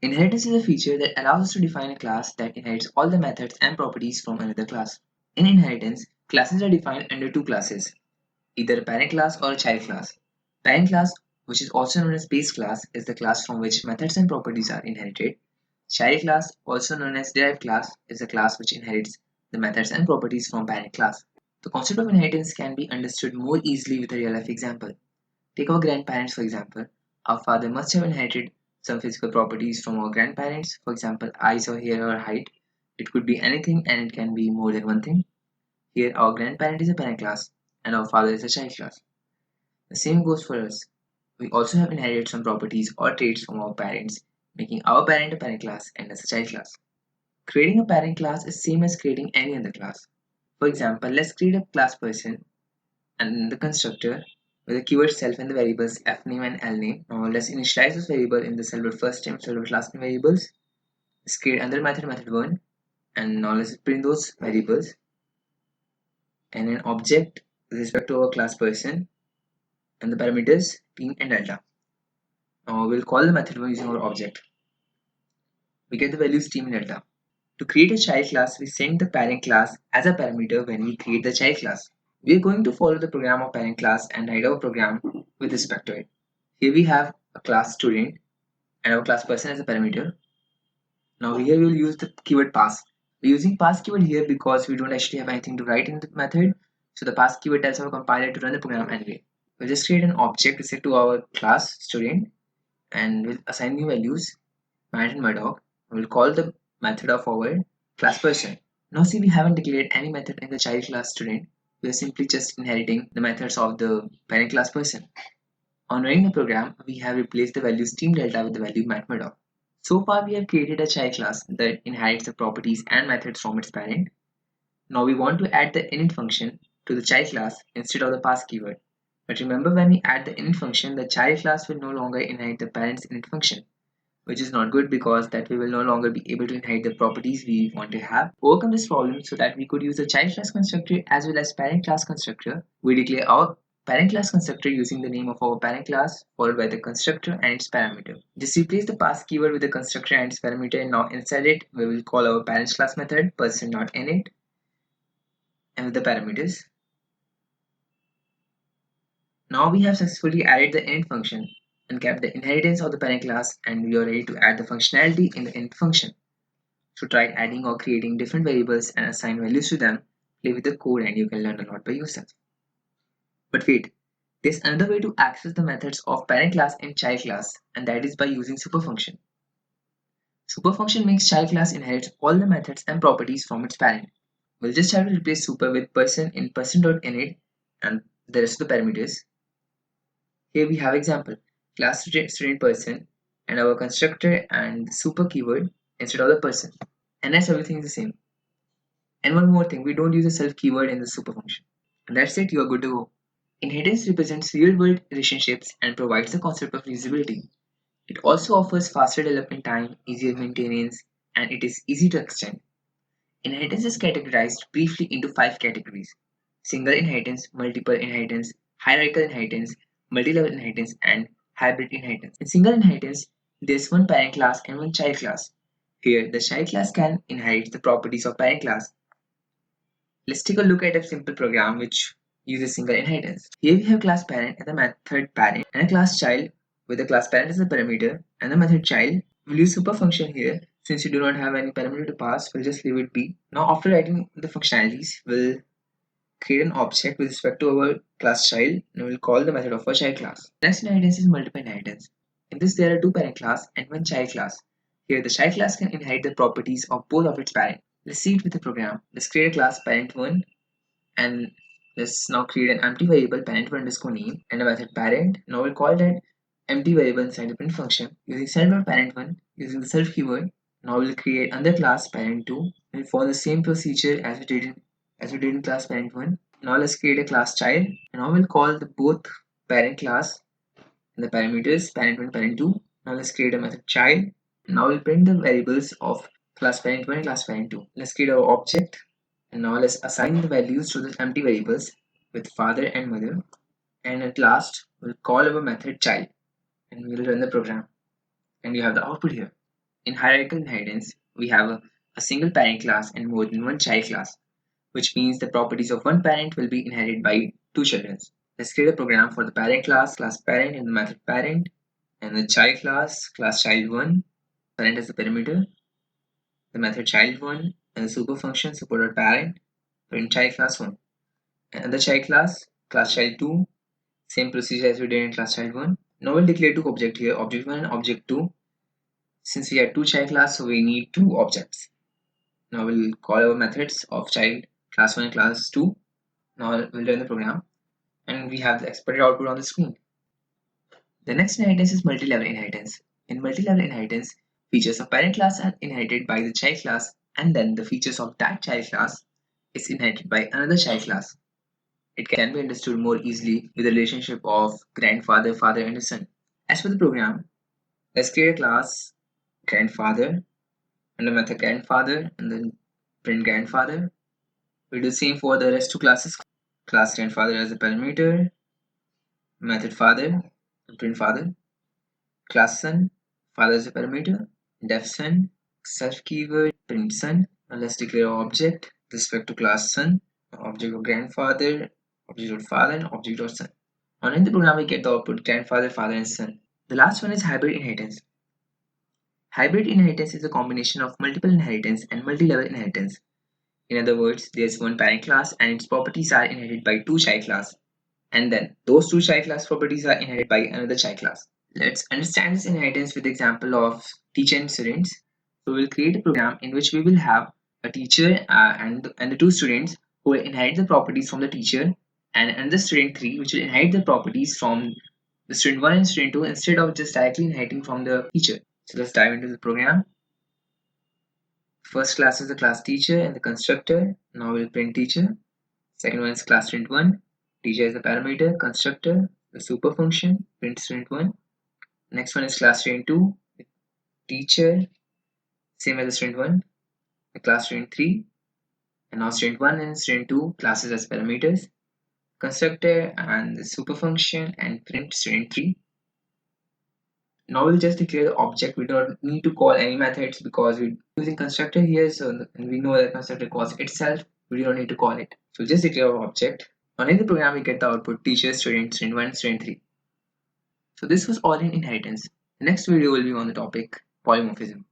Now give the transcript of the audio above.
Inheritance is a feature that allows us to define a class that inherits all the methods and properties from another class. In inheritance, classes are defined under two classes, either a parent class or a child class. Parent class, which is also known as base class, is the class from which methods and properties are inherited. Child class, also known as derived class, is the class which inherits the methods and properties from parent class. The concept of inheritance can be understood more easily with a real life example. Take our grandparents for example. Our father must have inherited some physical properties from our grandparents, for example, eyes or hair or height. It could be anything and it can be more than one thing. Here, our grandparent is a parent class and our father is a child class. The same goes for us. We also have inherited some properties or traits from our parents, making our parent a parent class and us a child class. Creating a parent class is same as creating any other class. For example, let's create a class person and the constructor with the keyword self and the variables fname and lname. Now let's initialize this variable in the cellbot first name, cellbot last name variables. Let's create another method, method1, and now let's print those variables and an object with respect to our class person and the parameters team and delta. Now we'll call the method1 using our object. We get the values team and delta. To create a child class, we send the parent class as a parameter when we create the child class. We are going to follow the program of parent class and write our program with respect to it. Here we have a class student and our class person as a parameter. Now here we will use the keyword pass. We're using pass keyword here because we don't actually have anything to write in the method. So the pass keyword tells our compiler to run the program anyway. We'll just create an object to set to our class student and we'll assign new values, Matt and Murdoch. We'll call the method of our class person. Now see, we haven't declared any method in the child class student. We are simply just inheriting the methods of the parent class person. On running the program, we have replaced the value team delta with the value Matt Murdoch. So far, we have created a child class that inherits the properties and methods from its parent. Now we want to add the init function to the child class instead of the pass keyword. But remember, when we add the init function, the child class will no longer inherit the parent's init function, which is not good because that we will no longer be able to inherit the properties we want to have. Overcome this problem so that we could use the child class constructor as well as parent class constructor. We declare our parent class constructor using the name of our parent class followed by the constructor and its parameter. Just replace the pass keyword with the constructor and its parameter, and now inside it we will call our parent class method person.init and with the parameters. Now we have successfully added the init function and kept the inheritance of the parent class, and we are ready to add the functionality in the init function. So try adding or creating different variables and assign values to them, play with the code, and you can learn a lot by yourself. But wait, there's another way to access the methods of parent class and child class, and that is by using superfunction. Superfunction makes child class inherits all the methods and properties from its parent. We'll just have to replace super with person in person.init and the rest of the parameters. Here we have example, class student person and our constructor and the super keyword instead of the person. And that's everything the same. And one more thing, we don't use a self keyword in the super function. And that's it, you are good to go. Inheritance represents real world relationships and provides the concept of reusability. It also offers faster development time, easier maintenance, and it is easy to extend. Inheritance is categorized briefly into 5 categories: single inheritance, multiple inheritance, hierarchical inheritance, multi-level inheritance, and hybrid inheritance. In single inheritance, there's one parent class and one child class. Here, the child class can inherit the properties of parent class. Let's take a look at a simple program which uses single inheritance. Here we have class parent and the method parent and a class child with the class parent as a parameter and the method child. We'll use super function here. Since you do not have any parameter to pass, we'll just leave it be. Now after writing the functionalities, we'll create an object with respect to our class child and we'll call the method of our child class. Next inheritance is multiple inheritance. In this there are two parent class and one child class. Here the child class can inherit the properties of both of its parents. Let's see it with the program. Let's create a class parent1 and let's now create an empty variable parent1 underscore name and a method parent. Now we'll call that empty variable inside the print function using self.parent1 using the self keyword. Now we'll create another class parent2 and follow the same procedure as we did in class parent1. Now let's create a class child and now we'll call the both parent class and the parameters parent1 parent2. Now let's create a method child. Now we'll print the variables of class parent1 and class parent2. Let's create our object and now let's assign the values to the empty variables with father and mother. And at last we'll call our method child and we'll run the program and you have the output here. In hierarchical inheritance, we have a single parent class and more than one child class, which means the properties of one parent will be inherited by two children. Let's create a program for the parent class parent, and the method parent, and the child class child1, parent as the parameter, the method child1, and the super function supported parent, print child class1. And the child class child2, same procedure as we did in class child1. Now we'll declare two objects here, object1 and object2. Since we have two child class, so we need two objects. Now we'll call our methods of child class1 and class2. Now we'll run the program, and we have the expected output on the screen. The next inheritance is multi-level inheritance. In multi-level inheritance, features of parent class are inherited by the child class, and then the features of that child class is inherited by another child class. It can be understood more easily with the relationship of grandfather, father, and a son. As for the program, let's create a class grandfather and a method grandfather and then print grandfather. We'll do the same for the rest two classes. Class grandfather as a parameter, method father, and print father. Class son, father as a parameter, def son, self keyword, print son. Now let's declare our object with respect to class son, object of grandfather, object of father, and object of son. On in the program, we get the output grandfather, father, and son. The last one is hybrid inheritance. Hybrid inheritance is a combination of multiple inheritance and multi-level inheritance. In other words, there's one parent class and its properties are inherited by two child class, and then those two child class properties are inherited by another child class. Let's understand this inheritance with the example of teacher and students. So we'll create a program in which we will have a teacher and the two students who will inherit the properties from the teacher, and another student 3 which will inherit the properties from the student 1 and student 2 instead of just directly inheriting from the teacher. So let's dive into the program. First class is the class teacher and the constructor. Now we'll print teacher. Second one is class student 1. Teacher is the parameter, constructor, the super function, print student 1. Next one is class student 2. Teacher, same as the student 1. The class student 3. And now student 1 and student 2 classes as parameters, constructor and the super function, and print student 3. Now we'll just declare the object. We don't need to call any methods because we're using constructor here, so we know that constructor calls itself. We don't need to call it. So just declare our object. Now in the program we get the output teacher, student 1, student 3. So this was all in inheritance. The next video will be on the topic polymorphism.